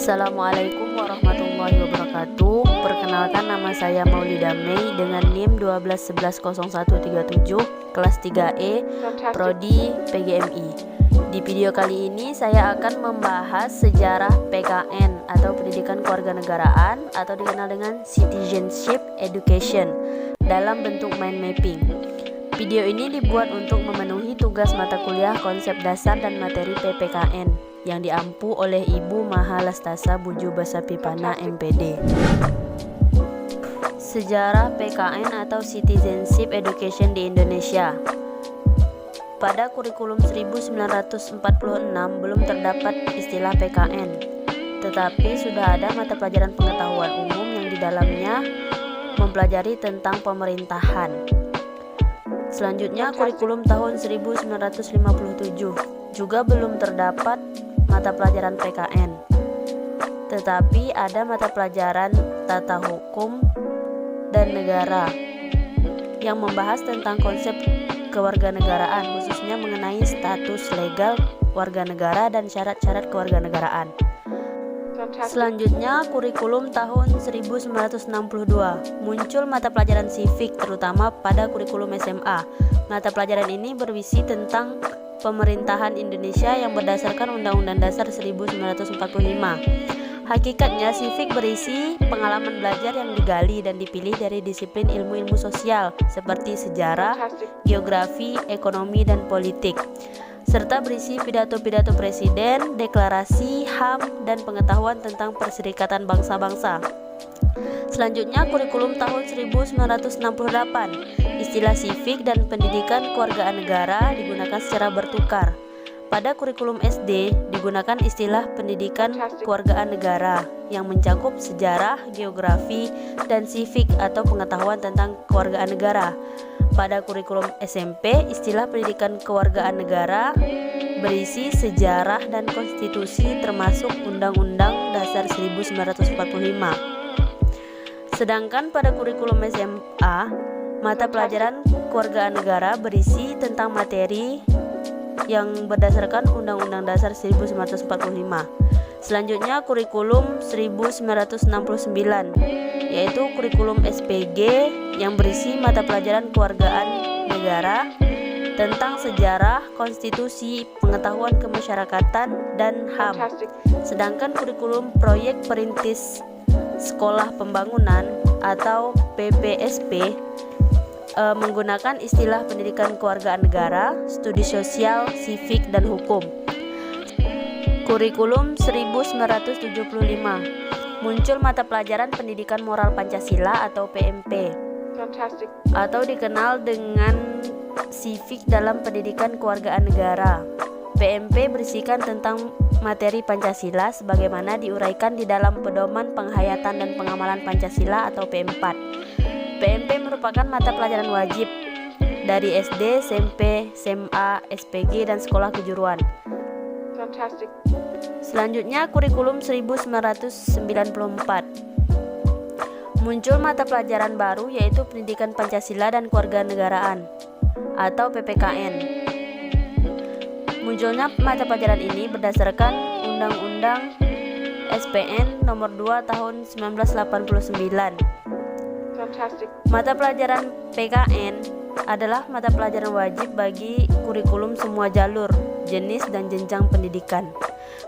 Assalamualaikum warahmatullahi wabarakatuh. Perkenalkan, nama saya Maulida Mei dengan NIM 1210137 kelas 3E Prodi PGMI. Di video kali ini saya akan membahas sejarah PKN atau Pendidikan Kewarganegaraan atau dikenal dengan Citizenship Education dalam bentuk mind mapping. Video ini dibuat untuk memenuhi tugas mata kuliah konsep dasar dan materi PPKN yang diampu oleh Ibu Mahalastasa Buju Basapipana MPD. Sejarah PKN atau Citizenship Education di Indonesia. Pada kurikulum 1946 belum terdapat istilah PKN, tetapi sudah ada mata pelajaran pengetahuan umum yang di dalamnya mempelajari tentang pemerintahan. Selanjutnya kurikulum tahun 1957 juga belum terdapat mata pelajaran PKN, tetapi ada mata pelajaran tata hukum dan negara yang membahas tentang konsep kewarganegaraan, khususnya mengenai status legal warga negara dan syarat-syarat kewarganegaraan. Selanjutnya kurikulum tahun 1962 muncul mata pelajaran civic, terutama pada kurikulum SMA. Mata pelajaran ini berisi tentang pemerintahan Indonesia yang berdasarkan Undang-Undang Dasar 1945. Hakikatnya civic berisi pengalaman belajar yang digali dan dipilih dari disiplin ilmu-ilmu sosial seperti sejarah, geografi, ekonomi, dan politik, serta berisi pidato-pidato presiden, deklarasi, HAM, dan pengetahuan tentang perserikatan bangsa-bangsa. Selanjutnya kurikulum tahun 1968. Istilah civic dan pendidikan kewargaan negara digunakan secara bertukar. Pada kurikulum SD digunakan istilah pendidikan kewargaan negara yang mencakup sejarah, geografi, dan civic atau pengetahuan tentang kewargaan negara. Pada kurikulum SMP istilah pendidikan kewargaan negara berisi sejarah dan konstitusi termasuk Undang-Undang Dasar 1945. Sedangkan pada kurikulum SMA, mata pelajaran kewargaan negara berisi tentang materi yang berdasarkan Undang-Undang Dasar 1945. Selanjutnya kurikulum 1969, yaitu kurikulum SPG yang berisi mata pelajaran kewargaan negara tentang sejarah, konstitusi, pengetahuan kemasyarakatan, dan HAM. Sedangkan kurikulum proyek perintis Sekolah Pembangunan atau PPSP menggunakan istilah pendidikan kewargaan negara, studi sosial, civic, dan hukum. Kurikulum 1975 muncul mata pelajaran pendidikan moral Pancasila atau PMP atau dikenal dengan civic dalam pendidikan kewargaan negara. PMP berisikan tentang materi Pancasila sebagaimana diuraikan di dalam Pedoman Penghayatan dan Pengamalan Pancasila atau P4. PMP merupakan mata pelajaran wajib dari SD, SMP, SMA, SPG, dan sekolah kejuruan. Selanjutnya kurikulum 1994. Muncul mata pelajaran baru yaitu Pendidikan Pancasila dan Kewarganegaraan atau PPKN. Munculnya mata pelajaran ini berdasarkan Undang-Undang SPN nomor 2 tahun 1989. Mata pelajaran PKN adalah mata pelajaran wajib bagi kurikulum semua jalur, jenis, dan jenjang pendidikan.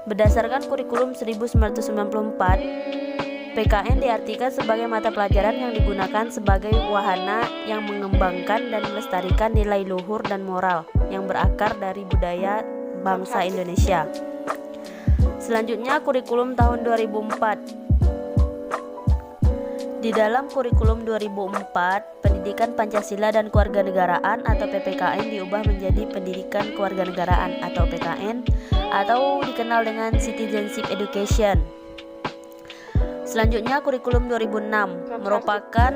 Berdasarkan kurikulum 1994, PKN diartikan sebagai mata pelajaran yang digunakan sebagai wahana yang mengembangkan dan melestarikan nilai luhur dan moral yang berakar dari budaya bangsa Indonesia. Selanjutnya kurikulum tahun 2004. Di dalam kurikulum 2004, Pendidikan Pancasila dan Kewarganegaraan atau PPKN diubah menjadi Pendidikan Kewarganegaraan atau PKN atau dikenal dengan Citizenship Education. Selanjutnya kurikulum 2006 merupakan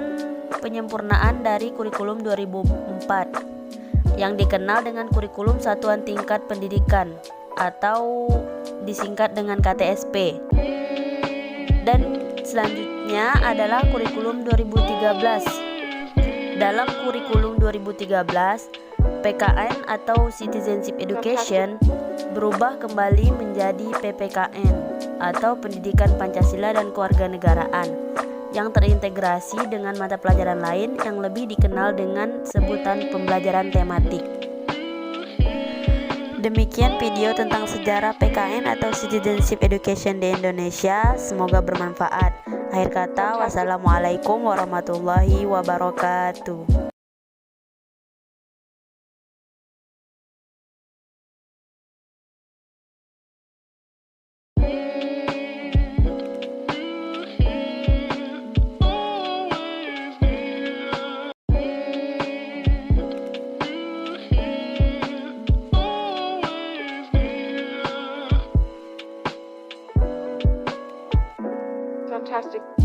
penyempurnaan dari kurikulum 2004 yang dikenal dengan kurikulum satuan tingkat pendidikan atau disingkat dengan KTSP. Dan selanjutnya adalah kurikulum 2013. Dalam kurikulum 2013, PKN atau Citizenship Education berubah kembali menjadi PPKN atau Pendidikan Pancasila dan Kewarganegaraan yang terintegrasi dengan mata pelajaran lain yang lebih dikenal dengan sebutan pembelajaran tematik. Demikian video tentang sejarah PKN atau Citizenship Education di Indonesia. Semoga bermanfaat. Akhir kata, wassalamualaikum warahmatullahi wabarakatuh. Fantastic.